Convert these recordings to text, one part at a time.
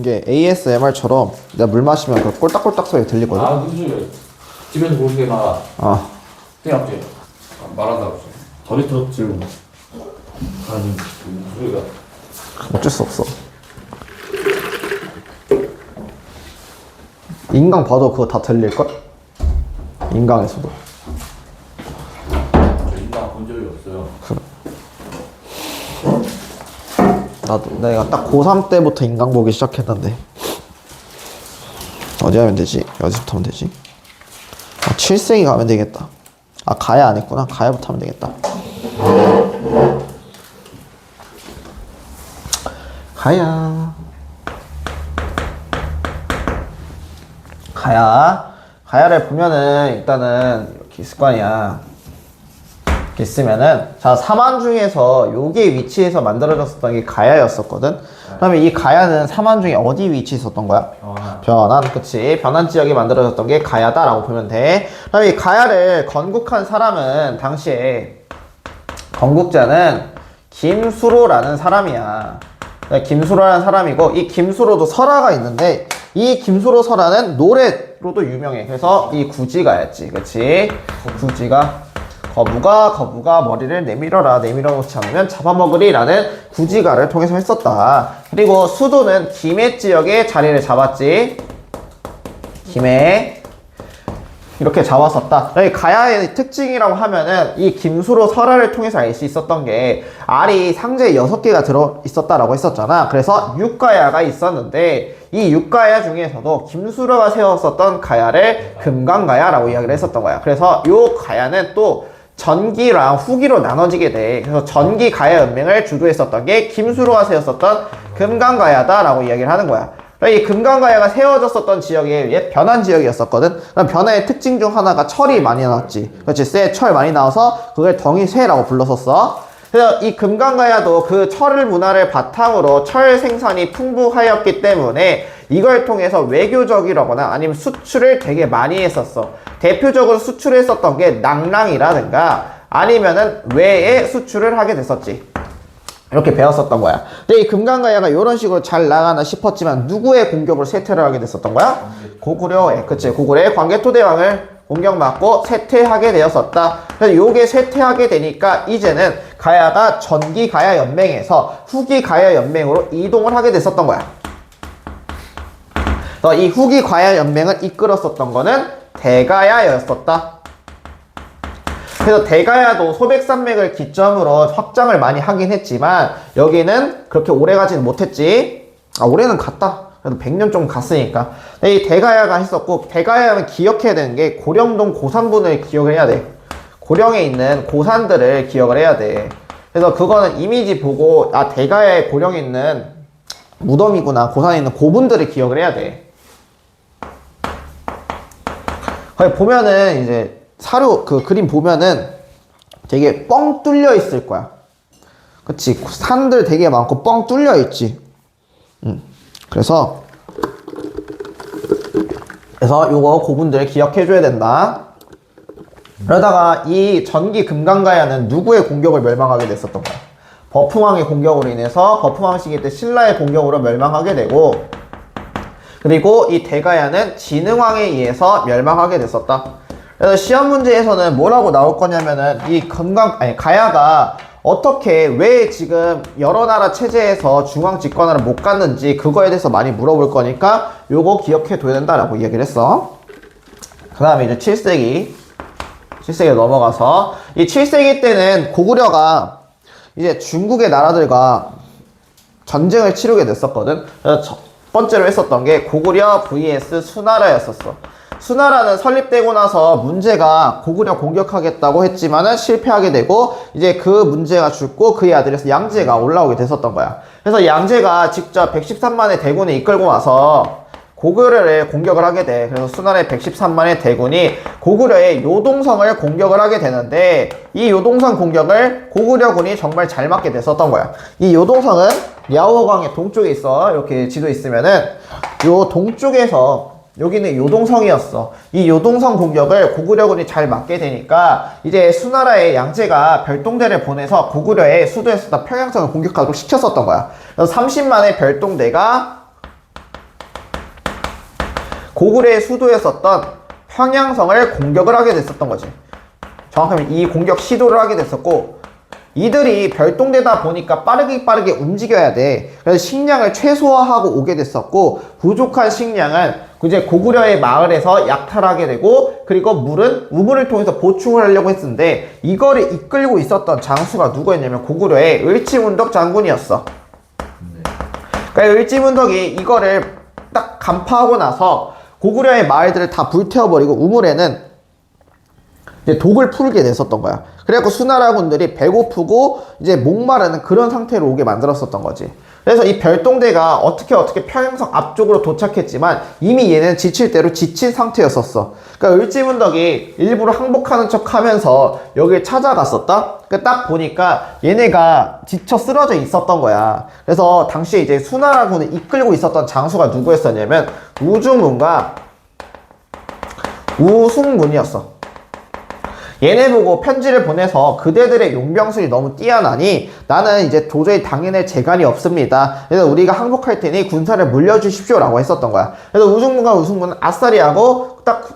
이게 ASMR처럼 내가 물 마시면 그 꼴딱꼴딱 소리 들리거든? 아, 무슨 소리야. 집에서 보는 게 막, 그냥 갑자기 말한다고. 더리터질 아니, 무슨 소리가. 어쩔 수 없어. 인강 봐도 그거 다 들릴걸? 인강에서도. 저 인강 본 적이 없어요. 그래. 나도 내가 딱 고3 때부터 인강 보기 시작했는데 어디 하면 되지? 어디부터 하면 되지? 아, 7세기 가면 되겠다. 아, 가야 안 했구나. 가야부터 하면 되겠다. 가야를 보면은 일단은 이렇게 있을 거 아니야. 이렇게 있으면은 자, 사만 중에서 요게 위치에서 만들어졌었던 게 가야였었거든. 그러면 이 가야는 사만 중에 어디 위치에 있었던 거야? 변환, 그치. 변환 지역이 만들어졌던 게 가야다라고 보면 돼. 그럼 이 가야를 건국한 사람은 당시에 건국자는 김수로라는 사람이야. 김수로라는 사람이고, 이 김수로도 설화가 있는데 이 김수로 설화는 노래로도 유명해. 그래서 이 구지가였지, 그치? 구지가 거부가 머리를 내밀어라, 내밀어 놓지 않으면 잡아먹으리라는 구지가를 통해서 했었다. 그리고 수도는 김해 지역에 자리를 잡았지. 김해 이렇게 잡았었다. 가야의 특징이라고 하면은 이 김수로 설화를 통해서 알 수 있었던 게 알이 상자에 6개가 들어 있었다라고 했었잖아. 그래서 6가야가 있었는데 이 6가야 중에서도 김수로가 세웠었던 가야를 금강가야라고 이야기를 했었던 거야. 그래서 요 가야는 또 전기랑 후기로 나눠지게 돼. 그래서 전기 가야 연맹을 주도했었던 게 김수로가 세웠었던 금강가야다라고 이야기를 하는 거야. 이 금강가야가 세워졌었던 지역이 옛 변환 지역이었었거든. 그럼 변환의 특징 중 하나가 철이 많이 나왔지. 그렇지, 쇠, 철 많이 나와서 그걸 덩이쇠라고 불렀었어. 그래서 이 금강가야도 그 철 문화를 바탕으로 철 생산이 풍부하였기 때문에 이걸 통해서 외교적이라거나 아니면 수출을 되게 많이 했었어. 대표적으로 수출했었던 게 낭랑이라든가 아니면은 외에 수출을 하게 됐었지. 이렇게 배웠었던 거야. 근데 이 금강가야가 이런 식으로 잘 나가나 싶었지만 누구의 공격으로 쇠퇴를 하게 됐었던 거야? 고구려의, 그치, 고구려의 광개토대왕을 공격받고 쇠퇴하게 되었었다. 그래서 요게 쇠퇴하게 되니까 이제는 가야가 전기 가야 연맹에서 후기 가야 연맹으로 이동을 하게 됐었던 거야. 그래서 이 후기 가야 연맹을 이끌었었던 거는 대가야였었다. 그래서 대가야도 소백산맥을 기점으로 확장을 많이 하긴 했지만 여기는 그렇게 오래 가지는 못했지. 아, 올해는 갔다. 그래도 100년 좀 갔으니까. 이 대가야가 했었고, 대가야는 기억해야 되는 게 고령동 고산분을 기억을 해야 돼. 고령에 있는 고산들을 기억을 해야 돼. 그래서 그거는 이미지 보고 아, 대가야의 고령에 있는 무덤이구나, 고산에 있는 고분들을 기억을 해야 돼. 거기 보면은 이제 사료 그 그림 보면은 되게 뻥 뚫려 있을 거야. 그치? 산들 되게 많고 뻥 뚫려 있지. 그래서 요거 고분들 기억해 줘야 된다. 그러다가 이 전기 금강가야는 누구의 공격을 멸망하게 됐었던 거야? 버풍왕의 공격으로 인해서 버풍왕 시기 때 신라의 공격으로 멸망하게 되고, 그리고 이 대가야는 진흥왕에 의해서 멸망하게 됐었다. 그래서 시험 문제에서는 뭐라고 나올 거냐면은 이 가야가 어떻게 왜 지금 여러 나라 체제에서 중앙 집권화를 못 갔는지 그거에 대해서 많이 물어볼 거니까 요거 기억해 둬야 된다라고 이야기를 했어. 그 다음에 이제 7세기 넘어가서 이 7세기 때는 고구려가 이제 중국의 나라들과 전쟁을 치르게 됐었거든. 그래서 첫 번째로 했었던 게 고구려 vs 수나라였었어. 수나라는 설립되고 나서 문제가 고구려 공격하겠다고 했지만은 실패하게 되고 이제 그 문제가 죽고 그의 아들에서 양제가 올라오게 됐었던 거야. 그래서 양제가 직접 113만의 대군을 이끌고 와서 고구려를 공격을 하게 돼. 그래서 수나라의 113만의 대군이 고구려의 요동성을 공격을 하게 되는데 이 요동성 공격을 고구려군이 정말 잘 막게 됐었던 거야. 이 요동성은 야오강의 동쪽에 있어. 이렇게 지도 있으면은 요 동쪽에서 여기는 요동성이었어. 이 요동성 공격을 고구려군이 잘 막게 되니까 이제 수나라의 양제가 별동대를 보내서 고구려의 수도였었던 평양성을 공격하도록 시켰었던 거야. 그래서 30만의 별동대가 고구려의 수도였었던 평양성을 공격을 하게 됐었던 거지. 정확하면 이 공격 시도를 하게 됐었고, 이들이 별동대다 보니까 빠르게 움직여야 돼. 그래서 식량을 최소화하고 오게 됐었고, 부족한 식량은 이제 고구려의 마을에서 약탈하게 되고, 그리고 물은 우물을 통해서 보충을 하려고 했는데, 이거를 이끌고 있었던 장수가 누구였냐면 고구려의 을지문덕 장군이었어. 그러니까 을지문덕이 이거를 딱 간파하고 나서 고구려의 마을들을 다 불태워버리고 우물에는 이제 독을 풀게 됐었던 거야. 그래갖고 수나라군들이 배고프고 이제 목마르는 그런 상태로 오게 만들었었던 거지. 그래서 이 별동대가 어떻게 평양성 앞쪽으로 도착했지만 이미 얘는 지칠 대로 지친 상태였었어. 그러니까 을지문덕이 일부러 항복하는 척 하면서 여길 찾아갔었다? 그러니까 딱 보니까 얘네가 지쳐 쓰러져 있었던 거야. 그래서 당시에 이제 수나라군을 이끌고 있었던 장수가 누구였었냐면 우주문과 우승문이었어. 얘네 보고 편지를 보내서 그대들의 용병술이 너무 뛰어나니 나는 이제 도저히 당해낼 재간이 없습니다. 그래서 우리가 항복할 테니 군사를 물려주십시오 라고 했었던 거야. 그래서 우승문과 우승문은 아싸리 하고 딱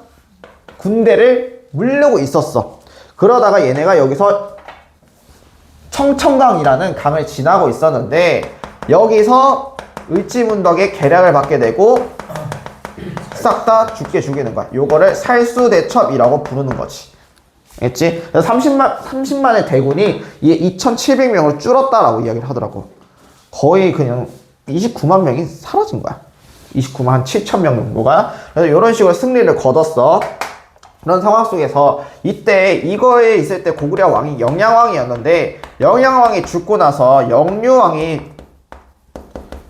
군대를 물르고 있었어. 그러다가 얘네가 여기서 청천강이라는 강을 지나고 있었는데 여기서 을지문덕의 계략을 받게 되고 싹 다 죽이는 거야. 요거를 살수대첩이라고 부르는 거지. 알겠지? 그래서 30만의 대군이 이게 2,700명으로 줄었다라고 이야기를 하더라고. 거의 그냥 29만 명이 사라진 거야. 29만 7천 명 정도가. 그래서 이런 식으로 승리를 거뒀어. 그런 상황 속에서 이때 이거에 있을 때 고구려 왕이 영양왕이었는데 영양왕이 죽고 나서 영류왕이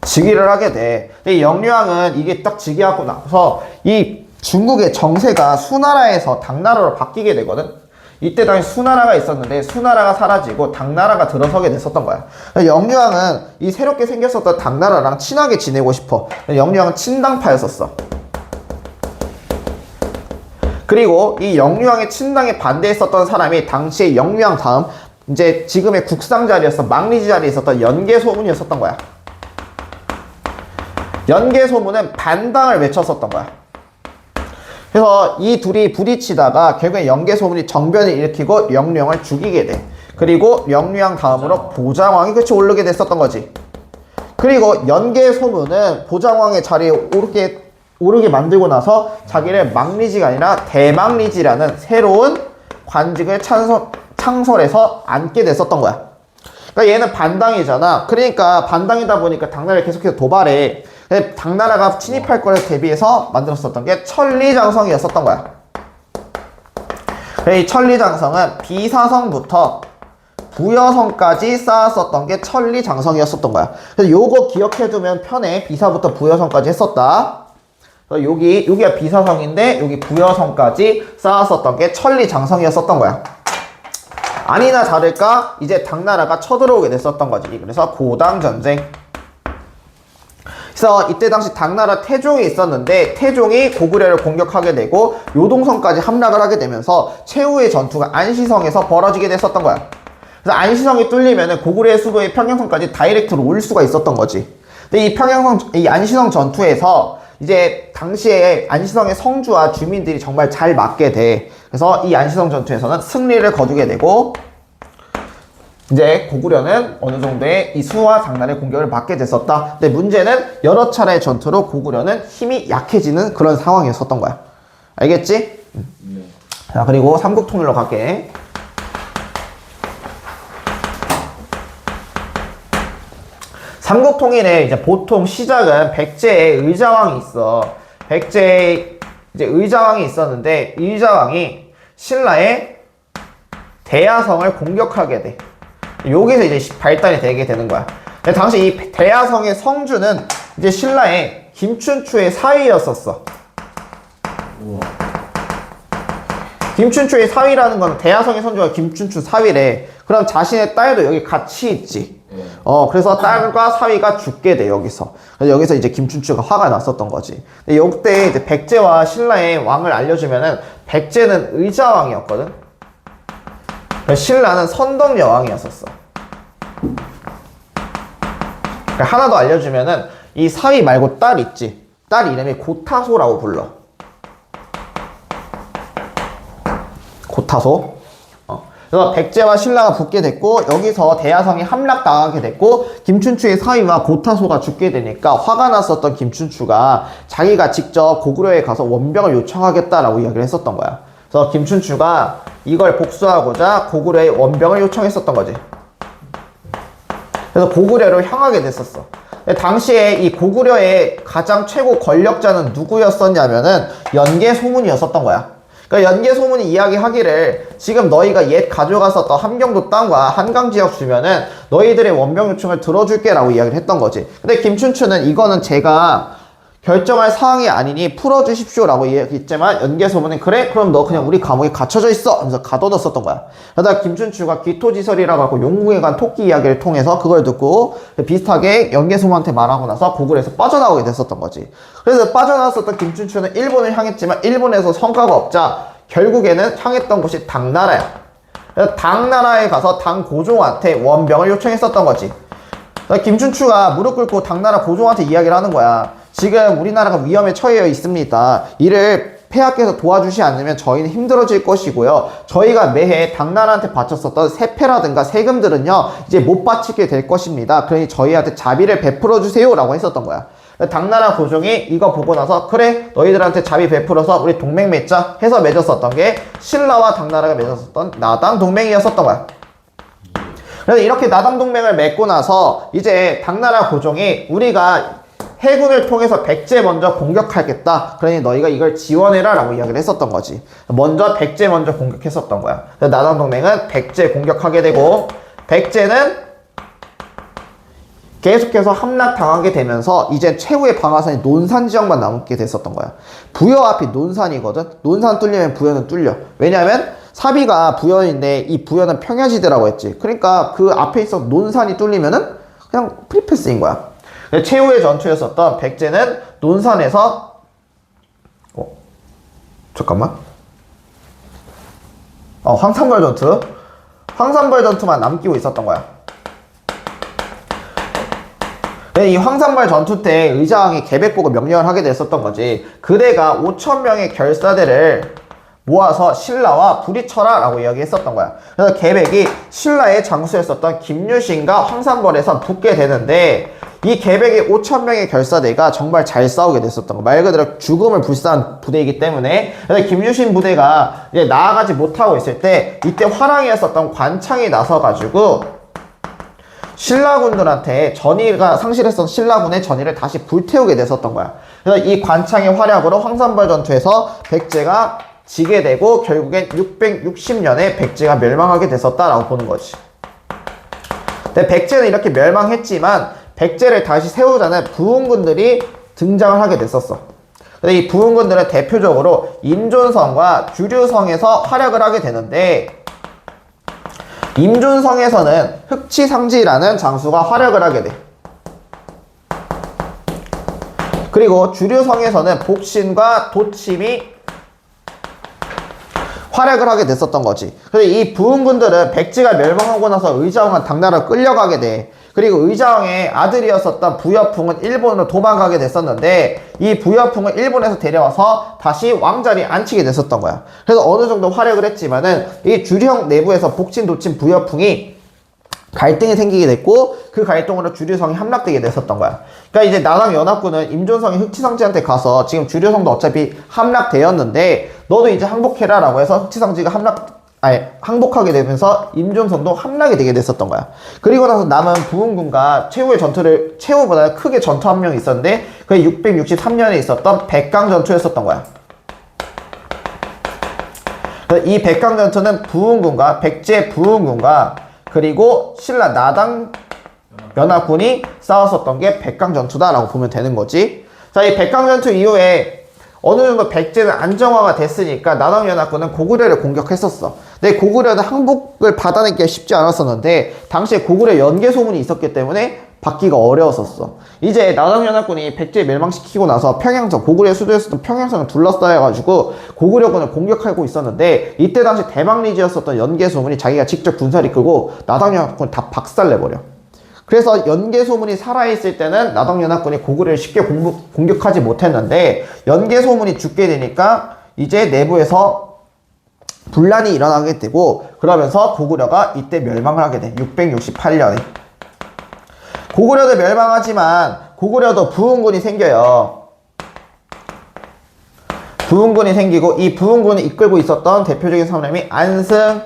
즉위를 하게 돼. 근데 영류왕은 이게 딱 즉위하고 나서 이 중국의 정세가 수나라에서 당나라로 바뀌게 되거든. 이때 당시 수나라가 있었는데 수나라가 사라지고 당나라가 들어서게 됐었던 거야. 영유왕은 이 새롭게 생겼었던 당나라랑 친하게 지내고 싶어. 영유왕은 친당파였었어. 그리고 이 영유왕의 친당에 반대했었던 사람이 당시에 영유왕 다음 이제 지금의 국상 자리였어 망리지 자리에 있었던 연개소문이었었던 거야. 연개소문은 반당을 외쳤었던 거야. 그래서 이 둘이 부딪히다가 결국에 연개소문이 정변을 일으키고 영유왕을 죽이게 돼. 그리고 영유왕 다음으로 보장왕이 그치 오르게 됐었던 거지. 그리고 연개소문은 보장왕의 자리에 오르게 만들고 나서 자기를 망리지가 아니라 대망리지라는 새로운 관직을 창설해서 앉게 됐었던 거야. 그러니까 얘는 반당이잖아. 그러니까 반당이다 보니까 당나라를 계속해서 도발해. 당나라가 침입할 거를 대비해서 만들었었던 게 천리장성이었었던 거야. 이 천리장성은 비사성부터 부여성까지 쌓았었던 게 천리장성이었었던 거야. 그래서 요거 기억해두면 편해. 비사부터 부여성까지 했었다. 여기가 비사성인데 여기 부여성까지 쌓았었던 게 천리장성이었었던 거야. 아니나 다를까 이제 당나라가 쳐들어오게 됐었던 거지. 그래서 고당전쟁. 그래서 이때 당시 당나라 태종이 있었는데 태종이 고구려를 공격하게 되고 요동성까지 함락을 하게 되면서 최후의 전투가 안시성에서 벌어지게 됐었던 거야. 그래서 안시성이 뚫리면은 고구려의 수도의 평양성까지 다이렉트로 올 수가 있었던 거지. 근데 이 안시성 전투에서 이제 당시에 안시성의 성주와 주민들이 정말 잘 맞게 돼. 그래서 이 안시성 전투에서는 승리를 거두게 되고 이제 고구려는 어느 정도의 이 수와 당나라의 공격을 받게 됐었다. 근데 문제는 여러 차례의 전투로 고구려는 힘이 약해지는 그런 상황이었었던 거야. 알겠지? 네. 자, 그리고 삼국통일로 갈게. 삼국통일에 이제 보통 시작은 백제의 의자왕이 있어. 백제의 이제 의자왕이 있었는데 의자왕이 신라의 대야성을 공격하게 돼. 여기서 이제 발달이 되게 되는 거야. 근데 당시 이 대야성의 성주는 이제 신라의 김춘추의 사위였었어. 우와. 김춘추의 사위라는 건 대야성의 성주가 김춘추 사위래. 그럼 자신의 딸도 여기 같이 있지. 네. 그래서 딸과 사위가 죽게 돼, 여기서. 그래서 여기서 이제 김춘추가 화가 났었던 거지. 근데 이때 이제 백제와 신라의 왕을 알려주면은 백제는 의자왕이었거든. 신라는 선덕여왕이었었어. 그러니까 하나 더 알려주면은 이 사위 말고 딸 있지. 딸 이름이 고타소라고 불러. 구타소. 그래서 백제와 신라가 붙게 됐고 여기서 대야성이 함락당하게 됐고 김춘추의 사위와 고타소가 죽게 되니까 화가 났었던 김춘추가 자기가 직접 고구려에 가서 원병을 요청하겠다라고 이야기를 했었던 거야. 그래서 김춘추가 이걸 복수하고자 고구려에 원병을 요청했었던 거지. 그래서 고구려로 향하게 됐었어. 근데 당시에 이 고구려의 가장 최고 권력자는 누구였었냐면은 연개소문이었었던 거야. 그러니까 연개소문이 이야기하기를 지금 너희가 옛 가져갔었던 함경도 땅과 한강 지역 주면은 너희들의 원병 요청을 들어줄게 라고 이야기를 했던 거지. 근데 김춘추는 이거는 제가 결정할 사항이 아니니 풀어주십시오 라고 이야기했지만 연개소문은 그래? 그럼 너 그냥 우리 감옥에 갇혀져 있어! 하면서 가둬뒀었던 거야. 그러다가 김춘추가 귀토지설이라고 하고 용궁에 간 토끼 이야기를 통해서 그걸 듣고 비슷하게 연개소문한테 말하고 나서 고구려에서 빠져나오게 됐었던 거지. 그래서 빠져나왔었던 김춘추는 일본을 향했지만 일본에서 성과가 없자 결국에는 향했던 곳이 당나라야. 그래서 당나라에 가서 당고종한테 원병을 요청했었던 거지. 김춘추가 무릎 꿇고 당나라 고종한테 이야기를 하는 거야. 지금 우리나라가 위험에 처해 있습니다. 이를 폐하께서 도와주지 않으면 저희는 힘들어질 것이고요. 저희가 매해 당나라한테 바쳤었던 세패라든가 세금들은요 이제 못 바치게 될 것입니다. 그러니 저희한테 자비를 베풀어 주세요 라고 했었던 거야. 당나라 고종이 이거 보고 나서 그래 너희들한테 자비 베풀어서 우리 동맹 맺자 해서 맺었었던 게 신라와 당나라가 맺었었던 나당 동맹이었었던 거야. 그래서 이렇게 나당 동맹을 맺고 나서 이제 당나라 고종이 우리가 해군을 통해서 백제 먼저 공격하겠다. 그러니 너희가 이걸 지원해라 라고 이야기를 했었던 거지. 먼저 백제 먼저 공격했었던 거야. 나당 동맹은 백제 공격하게 되고 백제는 계속해서 함락당하게 되면서 이제 최후의 방어선이 논산 지역만 남게 됐었던 거야. 부여 앞이 논산이거든. 논산 뚫리면 부여는 뚫려. 왜냐면 사비가 부여인데 이 부여는 평야지대라고 했지. 그러니까 그 앞에 있어 논산이 뚫리면은 그냥 프리패스인 거야. 최후의 전투였었던 백제는 논산에서 황산벌 전투. 황산벌 전투만 남기고 있었던 거야. 이 황산벌 전투 때 의자왕이 계백 보고 명령을 하게 됐었던 거지. 그대가 5,000명의 결사대를 모아서 신라와 부딪혀라 라고 이야기했었던 거야. 그래서 계백이 신라의 장수였었던 김유신과 황산벌에서 붙게 되는데 이 계백의 5,000명의 결사대가 정말 잘 싸우게 됐었던 거. 말 그대로 죽음을 불사한 부대이기 때문에 그래서 김유신 부대가 이제 나아가지 못하고 있을 때 이때 화랑이었었던 관창이 나서가지고 신라군들한테 전의가 상실했던 신라군의 전의를 다시 불태우게 됐었던 거야. 그래서 이 관창의 활약으로 황산벌 전투에서 백제가 지게 되고 결국엔 660년에 백제가 멸망하게 됐었다라고 보는 거지. 근데 백제는 이렇게 멸망했지만 백제를 다시 세우자는 부흥군들이 등장을 하게 됐었어. 근데 이 부흥군들은 대표적으로 임존성과 주류성에서 활약을 하게 되는데 임존성에서는 흑치상지라는 장수가 활약을 하게 돼. 그리고 주류성에서는 복신과 도침이 활약을 하게 됐었던 거지. 그래서 이 부흥군들은 백제가 멸망하고 나서 의자왕은 당나라로 끌려가게 돼. 그리고 의자왕의 아들이었었던 부여풍은 일본으로 도망가게 됐었는데 이 부여풍을 일본에서 데려와서 다시 왕자리에 앉히게 됐었던 거야. 그래서 어느 정도 활약을 했지만은 이 주류형 내부에서 복친, 도친, 부여풍이 갈등이 생기게 됐고 그 갈등으로 주류성이 함락되게 됐었던 거야. 그러니까 이제 나당연합군은 임존성이 흑치상지한테 가서 지금 주류성도 어차피 함락되었는데 너도 이제 항복해라 라고 해서 흑치상지가 항복하게 되면서 임존성도 함락이 되게 됐었던 거야. 그리고 나서 남은 부흥군과 최후의 전투를 최후보다 크게 전투 한 명이 있었는데 그게 663년에 있었던 백강전투였었던 거야. 이 백강전투는 부흥군과 백제 부흥군과 그리고 신라 나당 연합군이 싸웠었던 게 백강전투다라고 보면 되는 거지. 자, 이 백강전투 이후에 어느 정도 백제는 안정화가 됐으니까 나당 연합군은 고구려를 공격했었어. 근데 고구려는 항복을 받아내기가 쉽지 않았었는데 당시에 고구려 연계 소문이 있었기 때문에 받기가 어려웠었어. 이제 나당 연합군이 백제 멸망시키고 나서 평양성, 고구려 수도였었던 평양성을 둘러싸여가지고 고구려군을 공격하고 있었는데 이때 당시 대망리지였었던 연계 소문이 자기가 직접 군사를 이끌고 나당 연합군을 다 박살내버려. 그래서 연계 소문이 살아있을 때는 나당 연합군이 고구려를 쉽게 공격하지 못했는데 연계 소문이 죽게 되니까 이제 내부에서 분란이 일어나게 되고 그러면서 고구려가 이때 멸망을 하게 돼. 668년에. 고구려도 멸망하지만 고구려도 부흥군이 생겨요. 부흥군이 생기고 이 부흥군을 이끌고 있었던 대표적인 사람이 안승,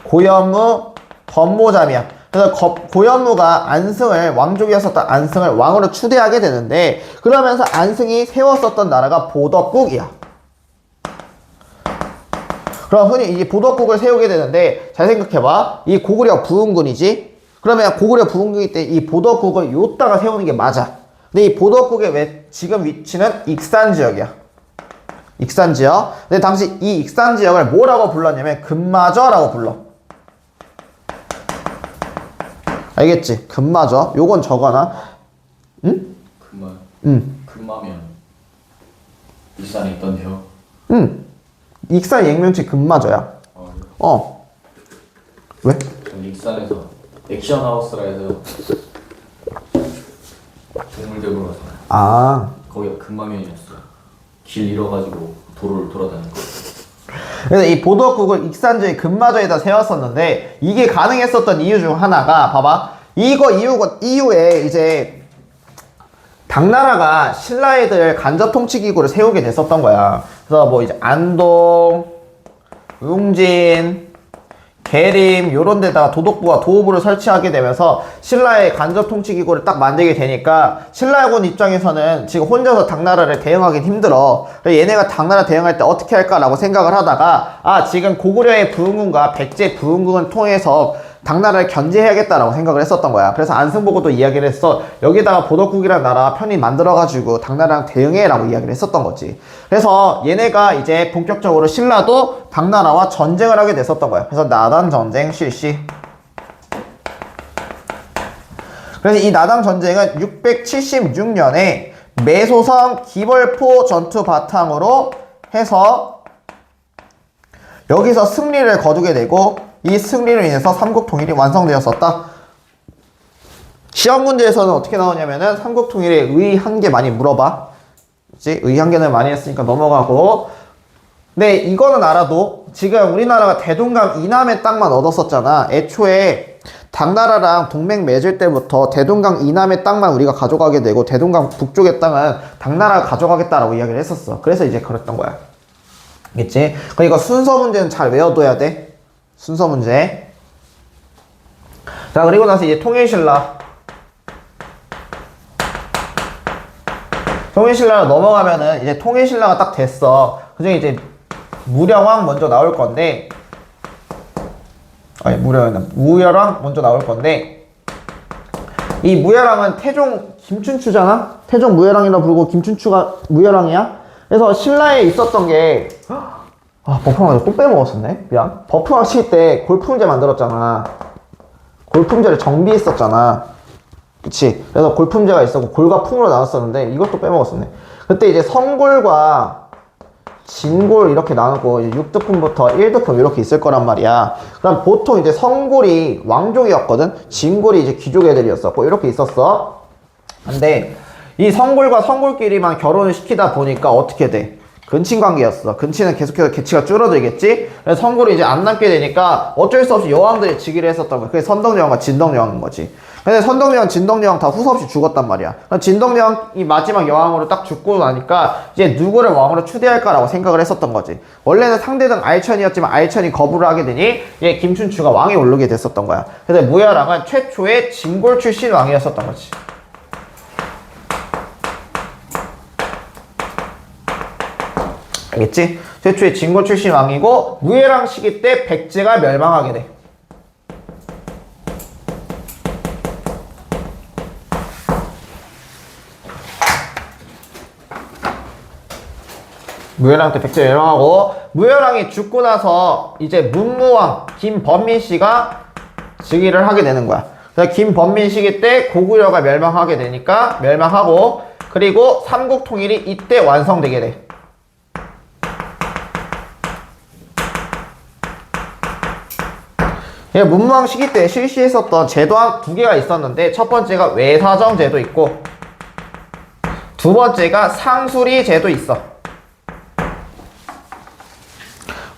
고현무, 법모잠이야. 그래서 고현무가 안승을 왕족이었었던 안승을 왕으로 추대하게 되는데 그러면서 안승이 세웠었던 나라가 보덕국이야. 그럼 흔히 이 보덕국을 세우게 되는데 잘 생각해봐. 이 고구려 부흥군이지. 그러면 고구려 부흥국일 때 이 보덕국을 요따가 세우는 게 맞아. 근데 이 보덕국의 지금 위치는 익산 지역이야. 익산 지역. 근데 당시 이 익산 지역을 뭐라고 불렀냐면 금마저라고 불러. 알겠지? 금마저. 요건 적어놔. 응? 금마. 응. 금마면 일산에 있던데요. 응. 익산 익명치 금마저야. 왜? 전 익산에서 액션 하우스라 해서 동물대으로 가서 아. 거기가 금마면이었어요. 길 잃어가지고 도로를 돌아다니는 거. 그래서 이 보덕국을 익산지의 금마저에다 세웠었는데 이게 가능했었던 이유 중 하나가 봐봐. 이후에 이제 당나라가 신라애들 간접 통치 기구를 세우게 됐었던 거야. 그래서 뭐 이제 안동, 웅진, 계림 요런 데다가 도독부와 도호부를 설치하게 되면서 신라의 간접 통치 기구를 딱 만들게 되니까 신라군 입장에서는 지금 혼자서 당나라를 대응하긴 힘들어. 얘네가 당나라 대응할 때 어떻게 할까라고 생각을 하다가 아 지금 고구려의 부흥군과 백제 부흥군을 통해서 당나라를 견제해야겠다라고 생각을 했었던 거야. 그래서 안승보고도 이야기를 했어. 여기다가 보덕국이라는 나라 편히 만들어가지고 당나라랑 대응해라고 이야기를 했었던 거지. 그래서 얘네가 이제 본격적으로 신라도 당나라와 전쟁을 하게 됐었던 거야. 그래서 나단 전쟁 실시. 그래서 이 나단 전쟁은 676년에 매소성 기벌포 전투 바탕으로 해서 여기서 승리를 거두게 되고 이 승리로 인해서 삼국 통일이 완성되었었다. 시험 문제에서는 어떻게 나오냐면은 삼국 통일에 의 한 개 많이 물어봐. 그치? 의 한 개는 많이 했으니까 넘어가고. 근데 이거는 알아도 지금 우리나라가 대동강 이남의 땅만 얻었었잖아. 애초에 당나라랑 동맹 맺을 때부터 대동강 이남의 땅만 우리가 가져가게 되고 대동강 북쪽의 땅은 당나라가 가져가겠다라고 이야기를 했었어. 그래서 이제 그랬던 거야. 알겠지? 그러니까 순서 문제는 잘 외워둬야 돼. 순서 문제. 자, 그리고 나서 이제 통일신라. 통일신라로 넘어가면은 이제 통일신라가 딱 됐어. 그중에 이제 무령왕 먼저 나올 건데, 아니, 무열왕 먼저 나올 건데, 이 무열왕은 태종 김춘추잖아? 태종 무열왕이라 부르고 김춘추가 무열왕이야? 그래서 신라에 있었던 게, 버프왕 또 빼먹었었네? 미안. 버프왕 칠 때 골품제 만들었잖아. 골품제를 정비했었잖아. 그치? 그래서 골품제가 있었고 골과 풍으로 나눴었는데 이것도 빼먹었었네. 그때 이제 성골과 진골 이렇게 나누고 이제 6등품부터 1등품 이렇게 있을 거란 말이야. 그럼 보통 이제 성골이 왕족이었거든? 진골이 이제 귀족 애들이었었고 이렇게 있었어. 근데 이 성골과 성골끼리만 결혼을 시키다 보니까 어떻게 돼? 근친 관계였어. 근친은 계속해서 개치가 줄어들겠지? 그래서 성골이 이제 안 남게 되니까 어쩔 수 없이 여왕들이 즉위를 했었던 거야. 그게 선덕여왕과 진덕여왕인 거지. 근데 선덕여왕, 진덕여왕 다 후서 없이 죽었단 말이야. 진덕여왕이 마지막 여왕으로 딱 죽고 나니까 이제 누구를 왕으로 추대할까라고 생각을 했었던 거지. 원래는 상대등 알천이었지만 알천이 거부를 하게 되니 얘 김춘추가 왕에 오르게 됐었던 거야. 그래서 무열왕은 최초의 진골 출신 왕이었었던 거지. 알겠지? 최초의 진골 출신 왕이고 무열왕 시기 때 백제가 멸망하게 돼. 무열왕 때 백제 멸망하고 무열왕이 죽고 나서 이제 문무왕 김범민 씨가 즉위를 하게 되는 거야. 그래서 김범민 시기 때 고구려가 멸망하게 되니까 멸망하고 그리고 삼국 통일이 이때 완성되게 돼. 문무왕 시기 때 실시했었던 제도안 두 개가 있었는데 첫 번째가 외사정 제도 있고 두 번째가 상수리 제도 있어.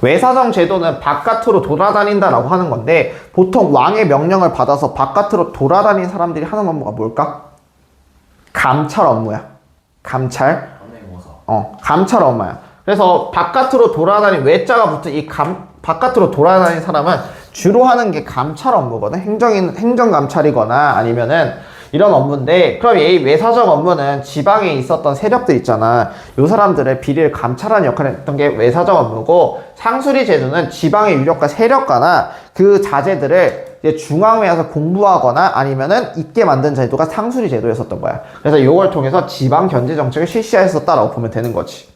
외사정 제도는 바깥으로 돌아다닌다라고 하는 건데 보통 왕의 명령을 받아서 바깥으로 돌아다니는 사람들이 하는 업무가 뭘까? 감찰 업무야. 감찰. 감찰 업무야. 그래서 바깥으로 돌아다니는 외자가 붙은 이 바깥으로 돌아다니는 사람은 주로 하는 게 감찰 업무거든. 행정 감찰이거나 아니면은 이런 업무인데, 그럼 이 외사정 업무는 지방에 있었던 세력들 있잖아. 요 사람들의 비리를 감찰하는 역할을 했던 게 외사정 업무고, 상수리 제도는 지방의 유력과 세력가나 그 자제들을 이제 중앙에 와서 공부하거나 아니면은 있게 만든 제도가 상수리 제도였었던 거야. 그래서 이걸 통해서 지방 견제 정책을 실시했었다라고 보면 되는 거지.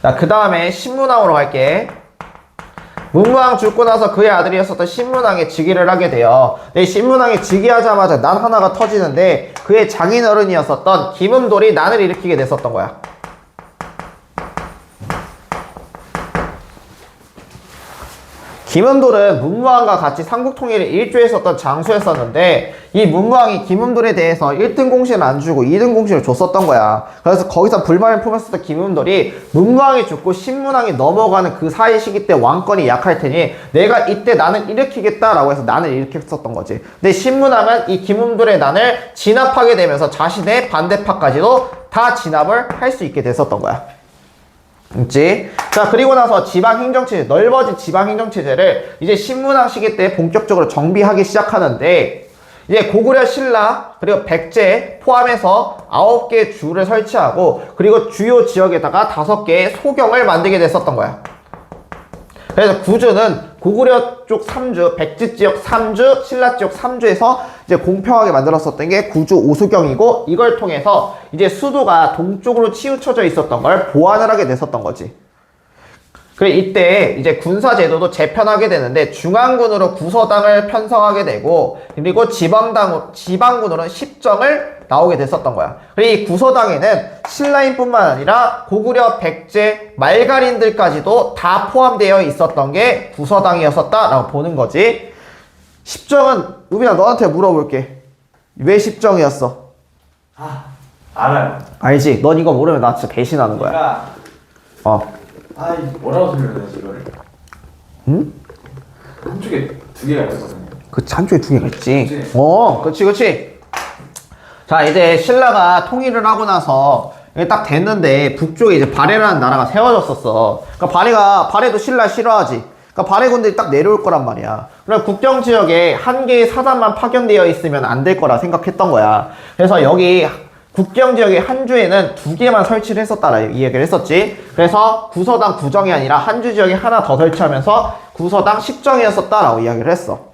자, 그 다음에 신문왕으로 갈게. 문무왕 죽고 나서 그의 아들이었었던 신문왕의 즉위를 하게 돼요. 근데 신문왕이 즉위하자마자 난 하나가 터지는데 그의 장인어른이었었던 김음돌이 난을 일으키게 됐었던 거야. 김음돌은 문무왕과 같이 삼국통일을 일조했었던 장수였었는데 이 문무왕이 김음돌에 대해서 1등 공신을 안 주고 2등 공신을 줬었던 거야. 그래서 거기서 불만을 품었었던 김음돌이 문무왕이 죽고 신문왕이 넘어가는 그 사이 시기 때 왕권이 약할 테니 내가 이때 난을 일으키겠다라고 해서 난을 일으켰었던 거지. 근데 신문왕은 이 김음돌의 난을 진압하게 되면서 자신의 반대파까지도 다 진압을 할 수 있게 됐었던 거야. 있지? 자, 그리고 나서 지방행정체제, 넓어진 지방행정체제를 이제 신문왕 시기 때 본격적으로 정비하기 시작하는데, 이제 고구려 신라, 그리고 백제 포함해서 9개의 주를 설치하고, 그리고 주요 지역에다가 5개의 소경을 만들게 됐었던 거야. 그래서 구주는 고구려 쪽 3주, 백제 지역 3주, 신라 지역 3주에서 이제 공평하게 만들었었던 게 구주 오수경이고, 이걸 통해서 이제 수도가 동쪽으로 치우쳐져 있었던 걸 보완을 하게 됐었던 거지. 그래, 이때 이제 군사제도도 재편하게 되는데 중앙군으로 구서당을 편성하게 되고, 그리고 지방군으로는 십정을 나오게 됐었던 거야. 그리고 이 구서당에는 신라인뿐만 아니라 고구려, 백제, 말갈인들까지도 다 포함되어 있었던 게 구서당이었었다라고 보는 거지. 십정은 우빈아 너한테 물어볼게. 왜 십정이었어? 알아요. 알지? 넌 이거 모르면 나 진짜 배신하는 거야. 뭐라고 설명해야 되지 이거를? 응? 한쪽에 2개가 있거든요. 그치, 한쪽에 2개가 있지. 그치. 그치. 자, 이제 신라가 통일을 하고 나서 이게 딱 됐는데 북쪽에 이제 발해라는 나라가 세워졌었어. 그러니까 발해도 신라 싫어하지. 그러니까 발해 군들이 딱 내려올 거란 말이야. 그럼 국경 지역에 한 개의 사단만 파견되어 있으면 안 될 거라 생각했던 거야. 그래서 여기 국경 지역의 한 주에는 2개만 설치를 했었다라 이 얘기를 했었지. 그래서 구서당 구정이 아니라 한 주 지역에 하나 더 설치하면서 구서당 십정이었었다라고 이야기를 했어.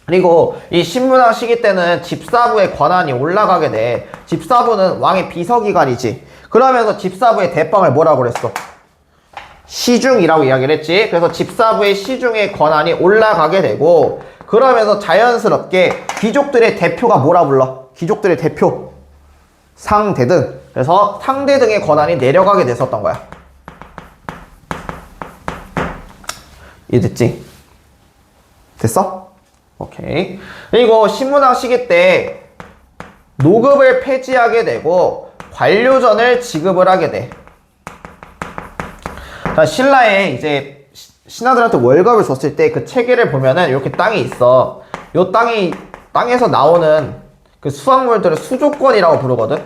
그리고 이 신문왕 시기 때는 집사부의 권한이 올라가게 돼. 집사부는 왕의 비서기관이지. 그러면서 집사부의 대빵을 뭐라고 그랬어? 시중이라고 이야기를 했지. 그래서 집사부의 시중의 권한이 올라가게 되고, 그러면서 자연스럽게 귀족들의 대표가 뭐라 불러? 귀족들의 대표 상대등. 그래서 상대등의 권한이 내려가게 됐었던 거야. 이해됐지? 됐어? 오케이. 그리고 신문왕 시기 때 노급을 폐지하게 되고 관료전을 지급을 하게 돼. 자, 신라에 이제 신하들한테 월급을 줬을 때 그 체계를 보면은 이렇게 땅이 있어. 요 땅에서 나오는 그 수확물들을 수조권이라고 부르거든.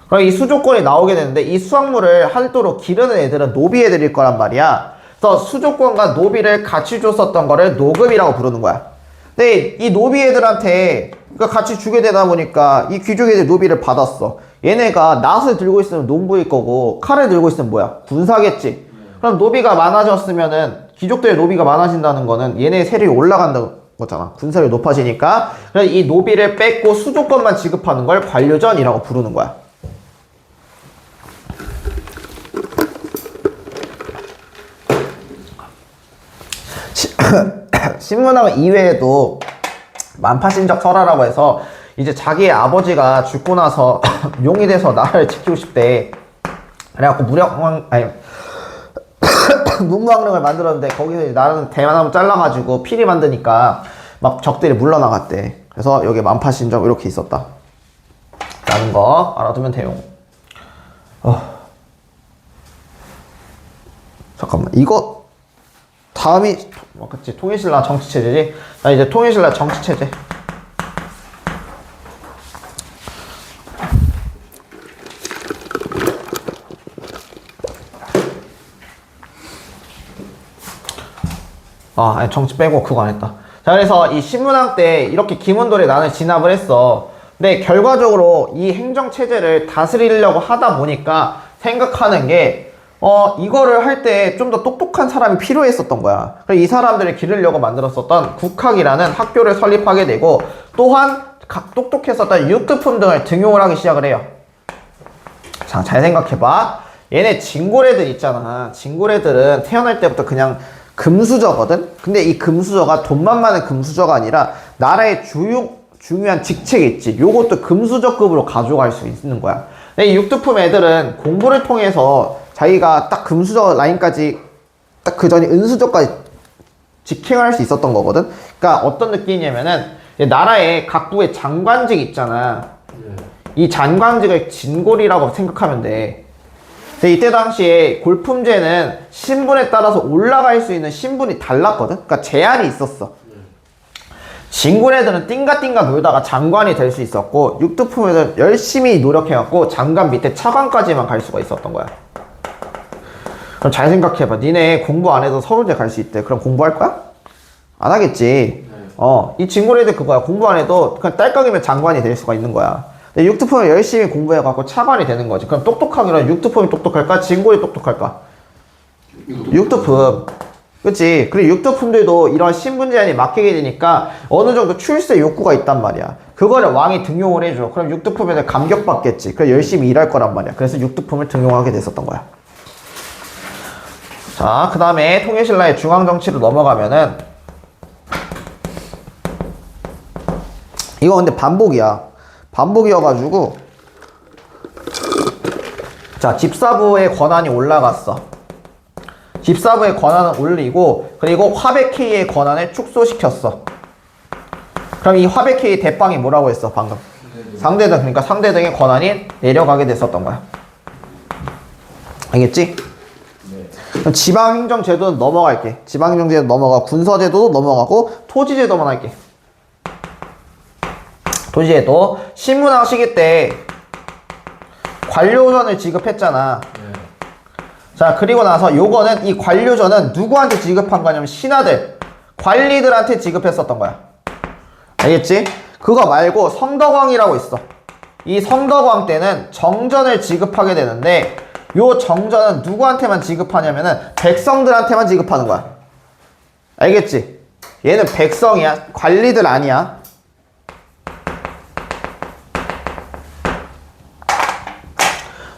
그럼 이 수조권이 나오게 되는데 이 수확물을 하도록 기르는 애들은 노비 애들일 거란 말이야. 그래서 수조권과 노비를 같이 줬었던 거를 노급이라고 부르는 거야. 근데 이 노비 애들한테 같이 주게 되다 보니까 이 귀족 애들 노비를 받았어. 얘네가 낫을 들고 있으면 농부일 거고 칼을 들고 있으면 뭐야? 군사겠지. 그럼 노비가 많아졌으면은 귀족들의 노비가 많아진다는 거는 얘네의 세력이 올라간다는 거잖아. 군사력이 높아지니까. 그래서 이 노비를 뺏고 수조권만 지급하는 걸 관료전이라고 부르는 거야. 신문왕 이외에도 만파신적 설화라고 해서 이제 자기의 아버지가 죽고 나서 용이 돼서 나라를 지키고 싶대. 그래갖고 문무왕릉을 만들었는데 거기서 이제 나라는 대만하면 잘라가지고 피리 만드니까 막 적들이 물러나갔대. 그래서 여기 만파신적 이렇게 있었다 라는 거 알아두면 돼요. 잠깐만, 이거 다음이 그치, 통일신라 정치체제지. 나 이제 통일신라 정치체제. 아니, 정치 빼고 그거 안 했다. 자, 그래서 이 신문학 때 이렇게 김원돌이 나는 진압을 했어. 근데 결과적으로 이 행정체제를 다스리려고 하다 보니까 생각하는 게, 이거를 할 때 좀 더 똑똑한 사람이 필요했었던 거야. 그래서 이 사람들을 기르려고 만들었었던 국학이라는 학교를 설립하게 되고, 또한 각 똑똑했었던 육두품 등을 등용을 하기 시작을 해요. 자, 잘 생각해봐. 얘네 진고래들 있잖아. 진고래들은 태어날 때부터 그냥 금수저거든? 근데 이 금수저가 돈만 많은 금수저가 아니라 나라의 중요한 직책이 있지. 요것도 금수저급으로 가져갈 수 있는 거야. 근데 이 육두품 애들은 공부를 통해서 자기가 딱 금수저 라인까지, 딱 그 전에 은수저까지 직행을 할 수 있었던 거거든? 그러니까 어떤 느낌이냐면은 나라의 각부의 장관직 있잖아. 이 장관직을 진골이라고 생각하면 돼. 근데 이때 당시에 골품제는 신분에 따라서 올라갈 수 있는 신분이 달랐거든? 그러니까 제한이 있었어. 진골 애들은 띵가띵가 놀다가 장관이 될 수 있었고, 육두품 애들은 열심히 노력해갖고 장관 밑에 차관까지만 갈 수가 있었던 거야. 그럼 잘 생각해봐. 니네 공부 안 해도 서울대 갈 수 있대. 그럼 공부할 거야? 안 하겠지. 이 진골 애들 그거야. 공부 안 해도 그냥 딸깍이면 장관이 될 수가 있는 거야. 육두품을 열심히 공부해갖고 차관이 되는 거지. 그럼 똑똑하기는 육두품이 똑똑할까? 진골이 똑똑할까? 육두품. 그치? 그리고 육두품들도 이런 신분 제한이 막히게 되니까 어느 정도 출세 욕구가 있단 말이야. 그거를 왕이 등용을 해줘. 그럼 육두품 애들 감격받겠지. 그래서 열심히 일할 거란 말이야. 그래서 육두품을 등용하게 됐었던 거야. 자, 그 다음에 통일신라의 중앙정치로 넘어가면은, 이거 근데 반복이야. 반복이어가지고, 자, 집사부의 권한이 올라갔어. 집사부의 권한을 올리고, 그리고 화백회의의 권한을 축소시켰어. 그럼 이 화백회의 대빵이 뭐라고 했어 방금? 상대등. 그러니까 상대등의 권한이 내려가게 됐었던 거야. 알겠지? 그럼 지방행정제도는 넘어갈게. 지방행정제도 넘어가고, 군서제도도 넘어가고, 토지제도만 할게. 토지제도. 신문학 시기 때 관료전을 지급했잖아. 자, 그리고 나서 요거는, 이 관료전은 누구한테 지급한 거냐면 신하들, 관리들한테 지급했었던 거야. 알겠지? 그거 말고 성덕왕이라고 있어. 이 성덕왕 때는 정전을 지급하게 되는데, 요 정전은 누구한테만 지급하냐면은 백성들한테만 지급하는 거야. 알겠지? 얘는 백성이야. 관리들 아니야.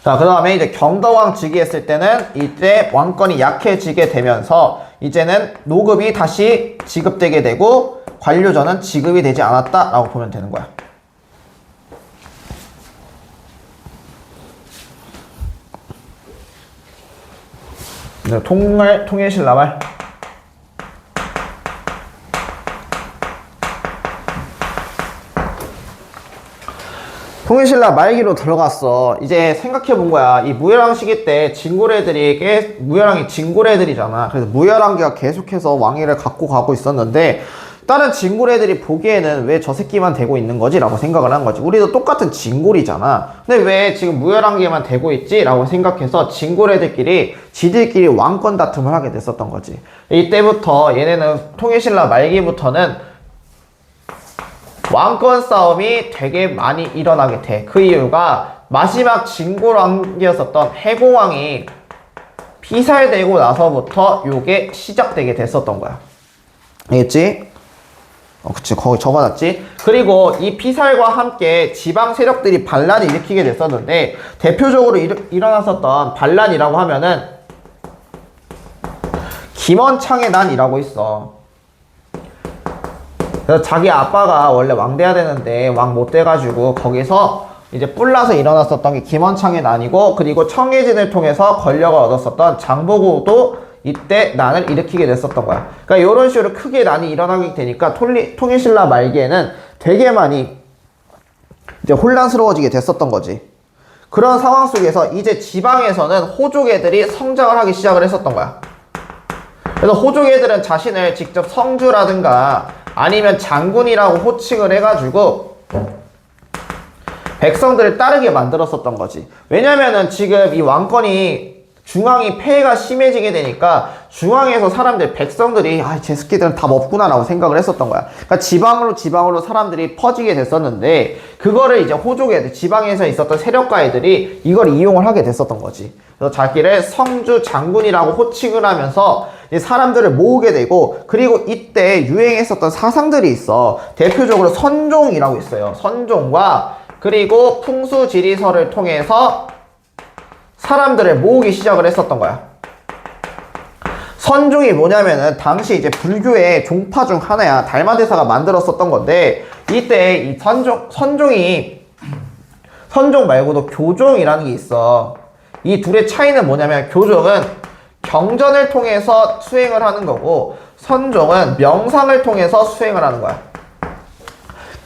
자, 그 다음에 이제 경덕왕 즉위했을 때는 이때 왕권이 약해지게 되면서 이제는 노급이 다시 지급되게 되고 관료전은 지급이 되지 않았다라고 보면 되는 거야. 네, 통일신라 말. 통일신라 말기로 들어갔어. 이제 생각해 본 거야. 이 무열왕 시기 때 진고래들이, 무열왕이 진고래들이잖아. 그래서 무열왕기가 계속해서 왕위를 갖고 가고 있었는데, 다른 진골애들이 보기에는 왜 저 새끼만 되고 있는 거지? 라고 생각을 한 거지. 우리도 똑같은 진골이잖아. 근데 왜 지금 무열왕기만 되고 있지? 라고 생각해서 진골애들끼리 지들끼리 왕권 다툼을 하게 됐었던 거지. 이때부터 얘네는 통일신라 말기부터는 왕권 싸움이 되게 많이 일어나게 돼. 그 이유가 마지막 진골왕기였었던 해공왕이 피살되고 나서부터 요게 시작되게 됐었던 거야. 알겠지? 그치, 거기 적어놨지. 그리고 이 피살과 함께 지방 세력들이 반란을 일으키게 됐었는데, 대표적으로 일어났었던 반란이라고 하면은 김원창의 난이라고 있어. 그래서 자기 아빠가 원래 왕 돼야 되는데 왕 못 돼가지고 거기서 이제 뿔나서 일어났었던 게 김원창의 난이고, 그리고 청해진을 통해서 권력을 얻었었던 장보고도 이때 난을 일으키게 됐었던 거야. 그러니까 이런 식으로 크게 난이 일어나게 되니까 통일신라 말기에는 되게 많이 이제 혼란스러워지게 됐었던 거지. 그런 상황 속에서 이제 지방에서는 호족 애들이 성장을 하기 시작을 했었던 거야. 그래서 호족애들은 자신을 직접 성주라든가 아니면 장군이라고 호칭을 해가지고 백성들을 따르게 만들었었던 거지. 왜냐면은 지금 이 왕권이 중앙이 폐해가 심해지게 되니까 중앙에서 사람들, 백성들이 제 새끼들은 답 없구나 라고 생각을 했었던 거야. 그러니까 지방으로 사람들이 퍼지게 됐었는데 그거를 이제 호족애들, 지방에서 있었던 세력가 애들이 이걸 이용을 하게 됐었던 거지. 그래서 자기를 성주 장군이라고 호칭을 하면서 사람들을 모으게 되고, 그리고 이때 유행했었던 사상들이 있어. 대표적으로 선종이라고 있어요. 선종과 그리고 풍수지리설을 통해서 사람들을 모으기 시작을 했었던 거야. 선종이 뭐냐면은 당시 이제 불교의 종파 중 하나야. 달마대사가 만들었었던 건데, 이때 이 선종 말고도 교종이라는 게 있어. 이 둘의 차이는 뭐냐면, 교종은 경전을 통해서 수행을 하는 거고, 선종은 명상을 통해서 수행을 하는 거야.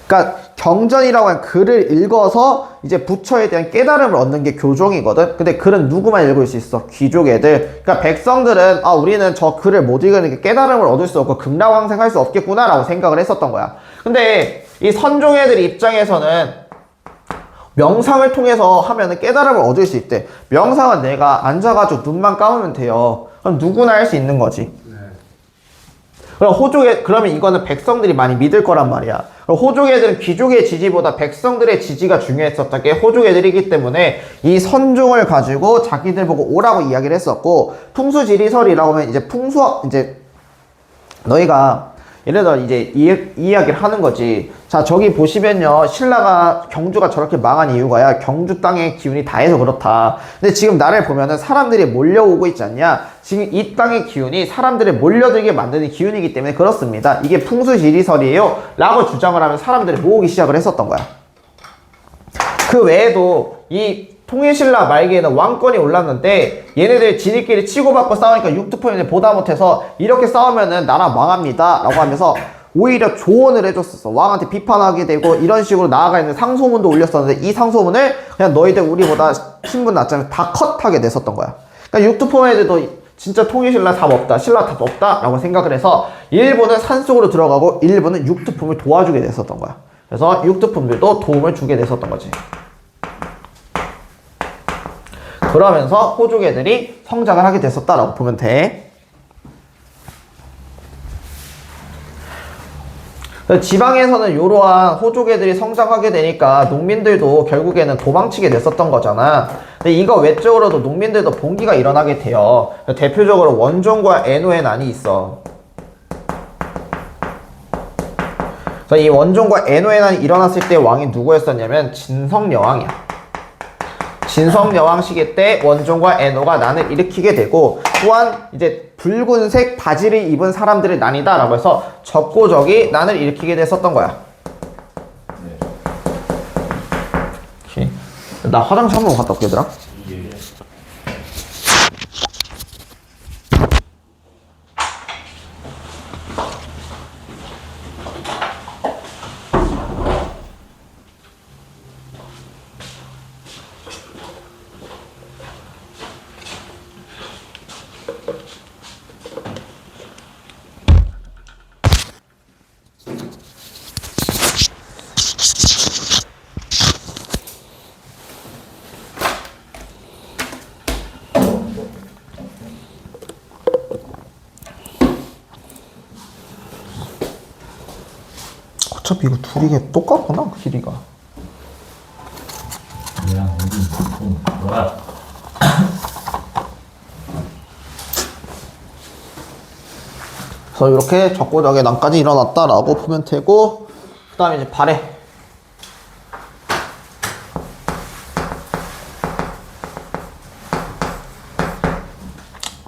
그러니까 경전이라고 하는 글을 읽어서 이제 부처에 대한 깨달음을 얻는 게 교종이거든. 근데 글은 누구만 읽을 수 있어? 귀족 애들. 그러니까 백성들은 우리는 저 글을 못 읽으니까 깨달음을 얻을 수 없고 극락왕생할 수 없겠구나 라고 생각을 했었던 거야. 근데 이 선종 애들 입장에서는 명상을 통해서 하면은 깨달음을 얻을 수 있대. 명상은 내가 앉아가지고 눈만 감으면 돼요. 그럼 누구나 할 수 있는 거지. 그럼 그러면 이거는 백성들이 많이 믿을 거란 말이야. 호족애들은 귀족의 지지보다 백성들의 지지가 중요했었던 게 호족애들이기 때문에 이 선종을 가지고 자기들 보고 오라고 이야기를 했었고, 풍수지리설이라고 하면 이제 너희가 예를 들어 이제 이 이야기를 하는 거지. 자, 저기 보시면요, 경주가 저렇게 망한 이유가야 경주 땅의 기운이 다해서 그렇다. 근데 지금 나를 보면은 사람들이 몰려오고 있지 않냐? 지금 이 땅의 기운이 사람들을 몰려들게 만드는 기운이기 때문에 그렇습니다. 이게 풍수지리설이에요 라고 주장을 하면 사람들을 모으기 시작을 했었던 거야. 그 외에도 이 통일신라 말기에는 왕권이 올랐는데 얘네들 지들끼리 치고받고 싸우니까 육두포인을 보다 못해서 이렇게 싸우면은 나라 망합니다 라고 하면서 오히려 조언을 해줬었어. 왕한테 비판하게 되고 이런 식으로 나아가 있는 상소문도 올렸었는데, 이 상소문을 그냥 너희들 우리보다 신분 낮잖아 다 컷하게 됐었던 거야. 그러니까 육두포인들도 진짜 통일신라 답 없다, 신라 답 없다 라고 생각을 해서 일본은 산속으로 들어가고 일본은 육두품을 도와주게 됐었던 거야. 그래서 육두품들도 도움을 주게 됐었던 거지. 그러면서 호족애들이 성장을 하게 됐었다라고 보면 돼. 지방에서는 이러한 호족애들이 성장하게 되니까 농민들도 결국에는 도망치게 됐었던 거잖아. 근데 이거 외적으로도 농민들도 봉기가 일어나게 돼요. 대표적으로 원종과 애노의 난이 있어. 그래서 이 원종과 애노의 난이 일어났을 때 왕이 누구였었냐면 진성여왕이야. 진성여왕 시기 때 원종과 애노가 난을 일으키게 되고, 또한 이제 붉은색 바지를 입은 사람들의 난이다 라고 해서 적고적이 난을 일으키게 됐었던 거야. 오케이. 나 화장실 한번 갔다 올게 얘들아. 어차피 이거 둘이 똑같구나, 길이가. 뭐야? 그래서 이렇게 적고적의 난까지 일어났다라고 보면 되고, 그 다음에 이제 발해.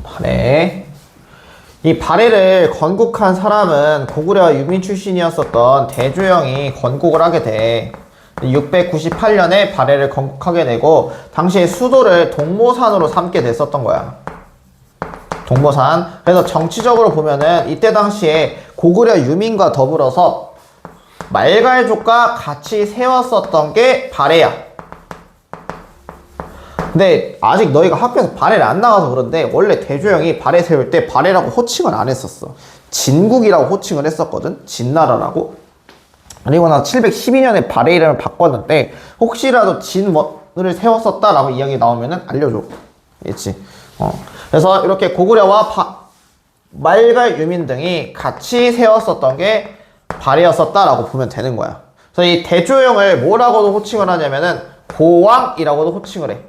발해. 이 발해를 건국한 사람은 고구려 유민 출신이었었던 대주영이 건국을 하게 돼. 698년에 발해를 건국하게 되고, 당시에 수도를 동모산으로 삼게 됐었던 거야. 동모산. 그래서 정치적으로 보면은 이때 당시에 고구려 유민과 더불어서 말갈족과 같이 세웠었던 게 발해야. 근데 아직 너희가 학교에서 발해를 안 나가서 그런데 원래 대조영이 발해 세울 때 발해라고 호칭을 안 했었어. 진국이라고 호칭을 했었거든. 진나라라고. 그리고 나 712년에 발해 이름을 바꿨는데 혹시라도 진원을 세웠었다라고 이야기 나오면은 알려줘. 알겠지? 그래서 이렇게 고구려와 말갈 유민 등이 같이 세웠었던 게 발해였었다라고 보면 되는 거야. 그래서 이 대조영을 뭐라고도 호칭을 하냐면은 고왕이라고도 호칭을 해.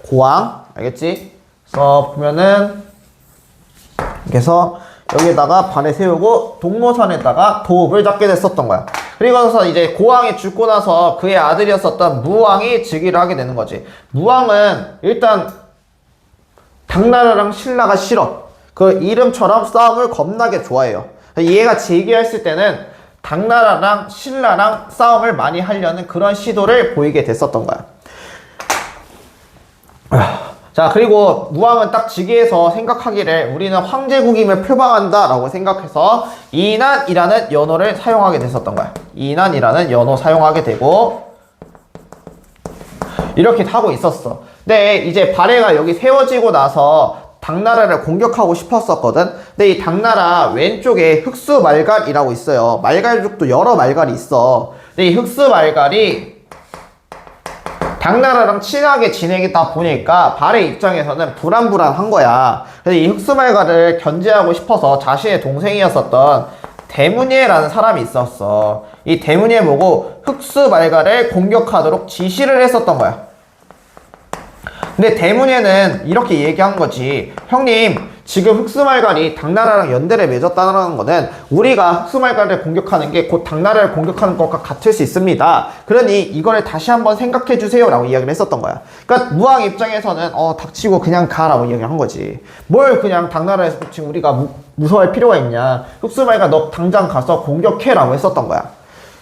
고왕. 알겠지? 그래서 보면은 그래서 여기에다가 발에 세우고 동모산에다가 도읍을 잡게 됐었던 거야. 그리고 나서 이제 고왕이 죽고 나서 그의 아들이었었던 무왕이 즉위를 하게 되는 거지. 무왕은 일단 당나라랑 신라가 싫어. 그 이름처럼 싸움을 겁나게 좋아해요. 얘가 즉위했을 때는 당나라랑 신라랑 싸움을 많이 하려는 그런 시도를 보이게 됐었던 거야. 자, 그리고 무왕은 딱 즉위해서 생각하기를 우리는 황제국임을 표방한다 라고 생각해서 이난이라는 연호를 사용하게 됐었던 거야. 이난이라는 연호 사용하게 되고 이렇게 하고 있었어. 근데 이제 발해가 여기 세워지고 나서 당나라를 공격하고 싶었었거든. 근데 이 당나라 왼쪽에 흑수말갈이라고 있어요. 말갈족도 여러 말갈이 있어. 근데 이 흑수말갈이 당나라랑 친하게 지내다 보니까 발해 입장에서는 불안불안한 거야. 그래서 이 흑수말갈을 견제하고 싶어서 자신의 동생이었었던 대문예라는 사람이 있었어. 이 대문예 보고 흑수말갈을 공격하도록 지시를 했었던 거야. 근데 대문예는 이렇게 얘기한 거지. 형님, 지금 흑수말갈이 당나라랑 연대를 맺었다는 거는 우리가 흑수말갈을 공격하는 게 곧 당나라를 공격하는 것과 같을 수 있습니다. 그러니 이거를 다시 한번 생각해 주세요 라고 이야기를 했었던 거야. 그러니까 무왕 입장에서는 닥치고 그냥 가라고 이야기를 한 거지. 뭘 그냥 당나라에서 지금 우리가 무서워할 필요가 있냐. 흑수말갈 너 당장 가서 공격해 라고 했었던 거야.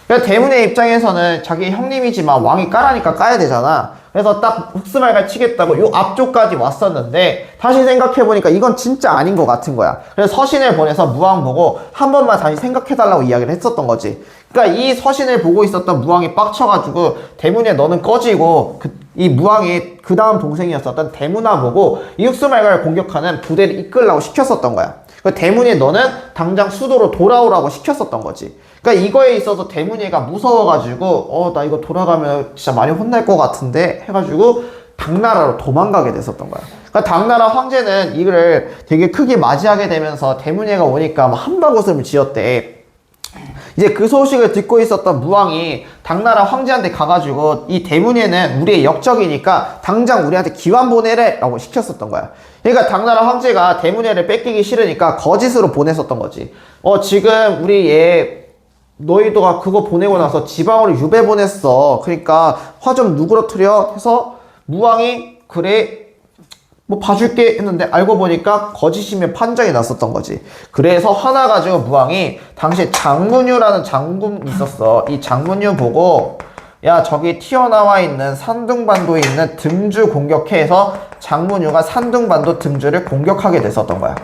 그러니까 대문예 입장에서는 자기 형님이지만 왕이 까라니까 까야 되잖아. 그래서 딱 흑수말갈 치겠다고 요 앞쪽까지 왔었는데 다시 생각해보니까 이건 진짜 아닌 것 같은 거야. 그래서 서신을 보내서 무왕 보고 한 번만 다시 생각해달라고 이야기를 했었던 거지. 그러니까 이 서신을 보고 있었던 무왕이 빡쳐가지고 대문예 너는 꺼지고 이 무왕이 그 다음 동생이었었던 대문화 보고 이 흑수말갈을 공격하는 부대를 이끌라고 시켰었던 거야. 대문예 너는 당장 수도로 돌아오라고 시켰었던 거지. 그러니까 이거에 있어서 대문예가 무서워가지고 나 이거 돌아가면 진짜 많이 혼날 것 같은데 해가지고 당나라로 도망가게 됐었던 거야. 그러니까 당나라 황제는 이거를 되게 크게 맞이하게 되면서 대문예가 오니까 막 한바구음을 지었대. 이제 그 소식을 듣고 있었던 무왕이 당나라 황제한테 가가지고 이 대문예는 우리의 역적이니까 당장 우리한테 기환 보내래 라고 시켰었던 거야. 그러니까 당나라 황제가 대문예를 뺏기기 싫으니까 거짓으로 보냈었던 거지. 지금 우리 얘 너희도가 그거 보내고 나서 지방으로 유배 보냈어. 그러니까 화 좀 누그러뜨려 해서 무왕이 그래 뭐 봐줄게 했는데 알고 보니까 거짓이면 판정이 났었던 거지. 그래서 화나가지고 무왕이 당시에 장문유라는 장군이 있었어. 이 장문유 보고 야 저기 튀어나와 있는 산둥반도에 있는 등주 공격해 해서 장문유가 산둥반도 등주를 공격하게 됐었던 거야.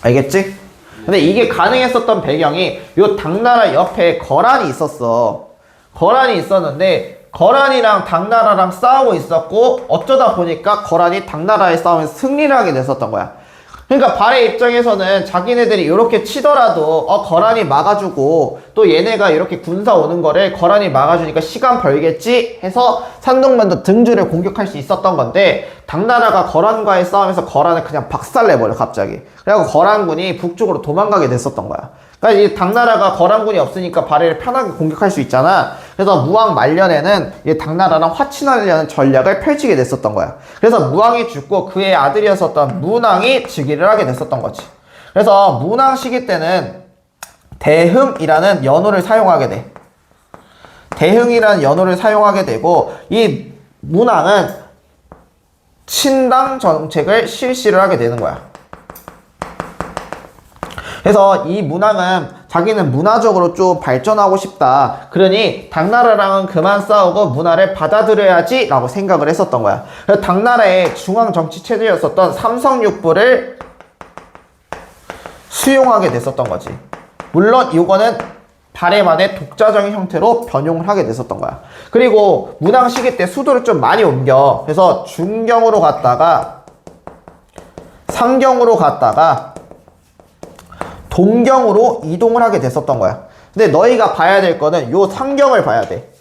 알겠지? 근데 이게 가능했었던 배경이 요 당나라 옆에 거란이 있었어. 거란이 있었는데 거란이랑 당나라랑 싸우고 있었고 어쩌다 보니까 거란이 당나라의 싸움에서 승리를 하게 됐었던 거야. 그러니까 발해 입장에서는 자기네들이 이렇게 치더라도 거란이 막아주고 또 얘네가 이렇게 군사 오는 거를 거란이 막아주니까 시간 벌겠지 해서 산둥반도 등주를 공격할 수 있었던 건데 당나라가 거란과의 싸움에서 거란을 그냥 박살내버려 갑자기. 그래갖고 거란군이 북쪽으로 도망가게 됐었던 거야. 그러니까 이 당나라가 거란군이 없으니까 발해를 편하게 공격할 수 있잖아. 그래서 무왕 말년에는 이 당나라랑 화친하려는 전략을 펼치게 됐었던 거야. 그래서 무왕이 죽고 그의 아들이었었던 문왕이 즉위를 하게 됐었던 거지. 그래서 문왕 시기 때는 대흥이라는 연호를 사용하게 돼. 대흥이라는 연호를 사용하게 되고 이 문왕은 친당 정책을 실시를 하게 되는 거야. 그래서 이 문왕은 자기는 문화적으로 좀 발전하고 싶다. 그러니 당나라랑은 그만 싸우고 문화를 받아들여야지 라고 생각을 했었던 거야. 그래서 당나라의 중앙 정치 체제였었던 삼성육부를 수용하게 됐었던 거지. 물론 이거는 발해만의 독자적인 형태로 변용을 하게 됐었던 거야. 그리고 문항 시기 때 수도를 좀 많이 옮겨. 그래서 중경으로 갔다가 상경으로 갔다가 동경으로 이동을 하게 됐었던 거야. 근데 너희가 봐야 될 거는 요 상경을 봐야 돼.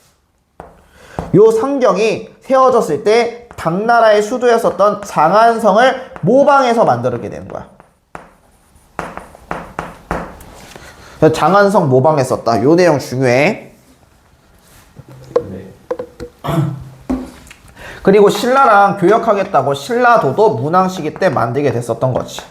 요 상경이 세워졌을 때 당나라의 수도였었던 장안성을 모방해서 만들게 되는 거야. 장안성 모방했었다. 요 내용 중요해. 네. 그리고 신라랑 교역하겠다고 신라도도 문항 시기 때 만들게 됐었던 거지.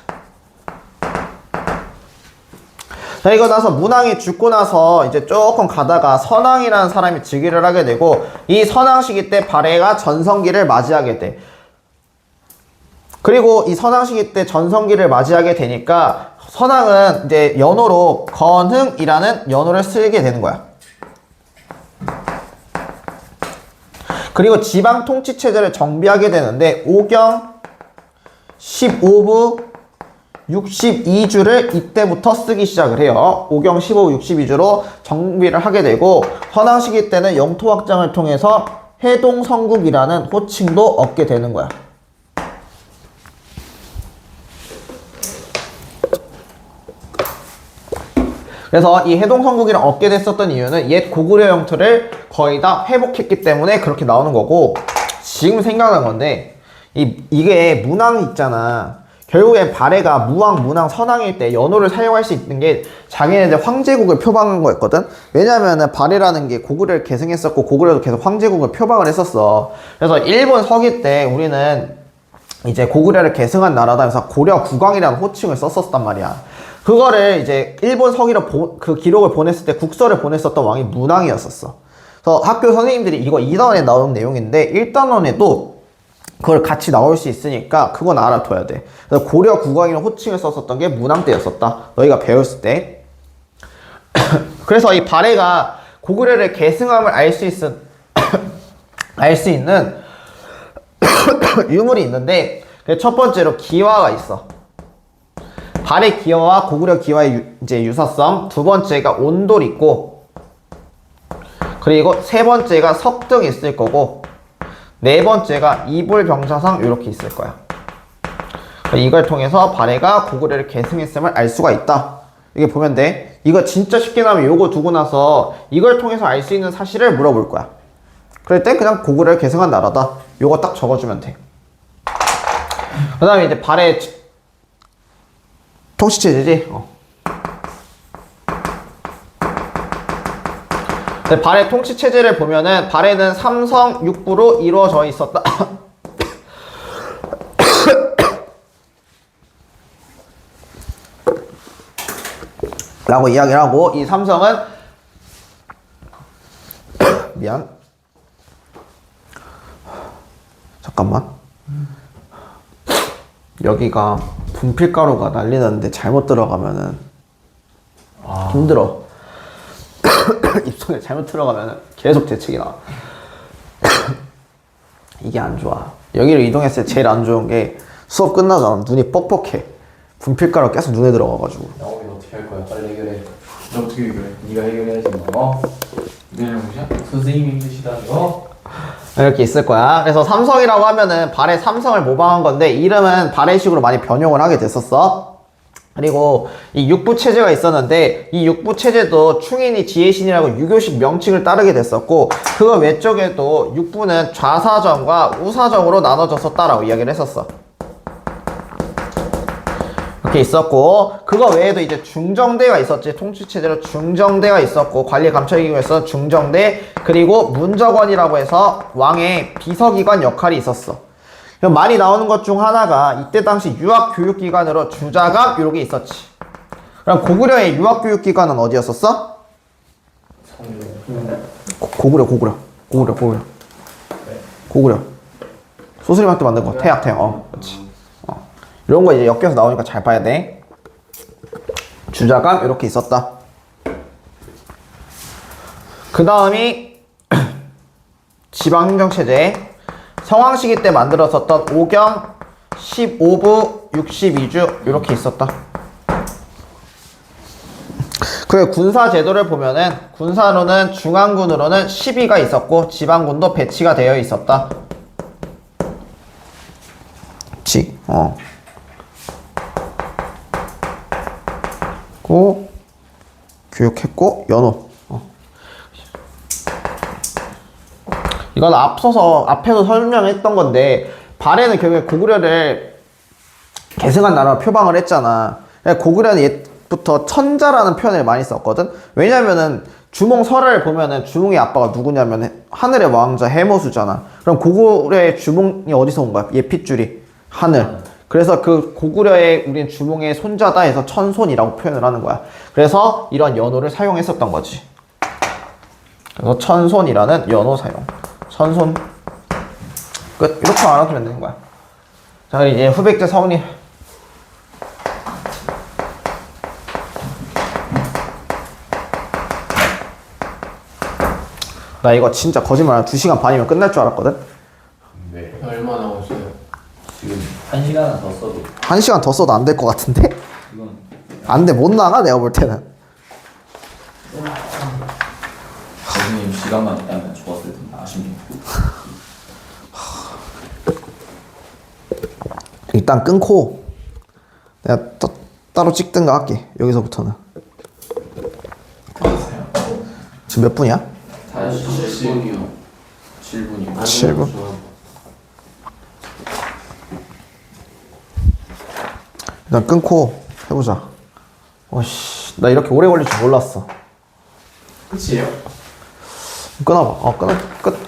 자, 이거 나서 문항이 죽고 나서 이제 조금 가다가 선왕이라는 사람이 즉위를 하게 되고, 이 선왕 시기 때 발해가 전성기를 맞이하게 돼. 그리고 이 선왕 시기 때 전성기를 맞이하게 되니까 선왕은 이제 연호로 건흥이라는 연호를 쓰게 되는 거야. 그리고 지방 통치 체제를 정비하게 되는데 오경 15부 62주를 이때부터 쓰기 시작을 해요. 오경 15부 62주로 정비를 하게 되고, 선왕 시기 때는 영토 확장을 통해서 해동성국이라는 호칭도 얻게 되는 거야. 그래서 이 해동성국이를 얻게 됐었던 이유는 옛 고구려 영토를 거의 다 회복했기 때문에 그렇게 나오는 거고, 지금 생각난 건데 이게 문항 있잖아. 결국엔 발해가 무왕, 문왕, 선왕일 때 연호를 사용할 수 있는 게 자기네들 황제국을 표방한 거였거든. 왜냐면은 발해라는 게 고구려를 계승했었고 고구려도 계속 황제국을 표방을 했었어. 그래서 일본 서기 때 우리는 이제 고구려를 계승한 나라다 해서 고려 국왕이라는 호칭을 썼었단 말이야. 그거를 이제 일본 서기로 그 기록을 보냈을 때 국서를 보냈었던 왕이 문왕이었었어. 그래서 학교 선생님들이 이거 2단원에 나오는 내용인데 1단원에도 그걸 같이 나올 수 있으니까 그건 알아둬야 돼. 그래서 고려 국왕이라는 호칭을 썼었던 게 문왕 때였었다. 너희가 배웠을 때. 그래서 이 발해가 고구려를 계승함을 알 수 있는 유물이 있는데, 첫 번째로 기와가 있어. 발해 기와와 고구려 기와의 이제 유사성. 두 번째가 온돌 있고, 그리고 세 번째가 석등이 있을 거고, 네 번째가 이불병사상 이렇게 있을 거야. 이걸 통해서 발해가 고구려를 계승했음을 알 수가 있다. 이게 보면 돼. 이거 진짜 쉽게 나오면 요거 두고 나서 이걸 통해서 알 수 있는 사실을 물어볼 거야. 그럴 때 그냥 고구려를 계승한 나라다. 요거 딱 적어주면 돼. 그 다음에 이제 발해 통치체제지. 발해 통치체제를 보면은 발해는 삼성 육부로 이루어져 있었다. 라고 이야기를 하고, 이 삼성은 미안, 잠깐만, 여기가 분필가루가 난리 났는데 잘못 들어가면은 힘들어. 입속에 잘못 들어가면 계속 재채기 나와. 이게 안 좋아. 여기로 이동했을 때 제일 안 좋은 게 수업 끝나잖아. 눈이 뻑뻑해. 분필가루 계속 눈에 들어가가지고. 나오긴 어떻게 할 거야? 빨리 해결해. 너 어떻게 해결해? 네가 해결해야지 뭐. 내일 뭐냐? 선생님이 힘드시다니. 이렇게 있을 거야. 그래서 삼성이라고 하면은 발해 삼성을 모방한 건데, 이름은 발해식으로 많이 변용을 하게 됐었어. 그리고 이 육부 체제가 있었는데, 이 육부 체제도 충인이 지혜신이라고 유교식 명칭을 따르게 됐었고, 그거 외쪽에도 육부는 좌사정과 우사정으로 나눠졌었다라고 이야기를 했었어. 이렇게 있었고, 그거 외에도 이제 중정대가 있었지. 통치체제로 중정대가 있었고, 관리감찰기구가 있어 중정대, 그리고 문적원이라고 해서 왕의 비서기관 역할이 있었어. 많이 나오는 것 중 하나가 이때 당시 유학교육기관으로 주자감 이렇게 있었지. 그럼 고구려의 유학교육기관은 어디였었어? 고구려. 소스림한테 만든 거. 태학. 그렇지. 이런 거 이제 엮여서 나오니까 잘 봐야 돼. 주자감 이렇게 있었다. 그 다음이 지방행정체제. 성왕 시기 때 만들었었던 오경 15부 62주 이렇게 있었다. 그 그 군사 제도를 보면은 군사로는 중앙군으로는 12가 있었고 지방군도 배치가 되어 있었다. 그치? 고 교육했고 연호. 이건 앞에서 설명했던 건데 발해는 결국에 고구려를 계승한 나라로 표방을 했잖아. 고구려는 옛부터 천자라는 표현을 많이 썼거든. 왜냐면은 주몽설을 보면은 주몽의 아빠가 누구냐면 하늘의 왕자 해모수잖아. 그럼 고구려의 주몽이 어디서 온 거야? 예핏줄이 하늘. 그래서 그 고구려의 우린 주몽의 손자다 해서 천손이라고 표현을 하는 거야. 그래서 이런 연호를 사용했었던 거지. 그래서 천손이라는 연호 사용. 천손 끝. 이렇게 알아두면 되는 거야. 자, 이제 후백제 성리. 나 이거 진짜 거짓말 안 2시간 반이면 끝날 줄 알았거든? 네. 얼마 나오세요? 지금 1시간은 더 써도 1시간 더 써도 안 될 것 같은데? 이건 안 돼, 못 나가, 내가 볼 때는. 선생님 시간만 있다면 좋았을 텐데 아쉽네요. 일단 끊고 내가 따로 찍든가 할게. 여기서부터는. 끝났어요. 지금 몇 분이야? 7분이요. 7분이요. 7분. 일단 끊고 해보자. 어씨, 나 이렇게 오래 걸릴 줄 몰랐어. 끝이에요? 끊어봐. 끝.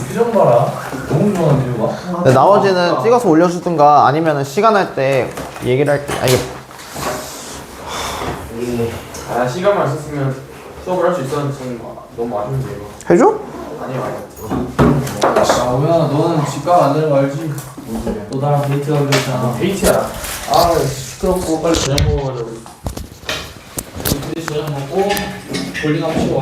표정 봐라. 너무 좋아하는 이유가. 근데 나머지는 찍어서 올려주든가 아니면은 시간 할 때 얘기를 할 때. 아 시간만 있었으면 수업을 할 수 있었는데 저는 너무 아쉬운데 이거. 해줘? 아니요. 아 우연아 너는 집값 안 되는 거 알지? 또 나랑 데이트 가기로 했잖아. 데이트야. 아 시끄럽고 빨리 저녁 먹어가지고. 우리 저녁 먹고 볼링 한번 치고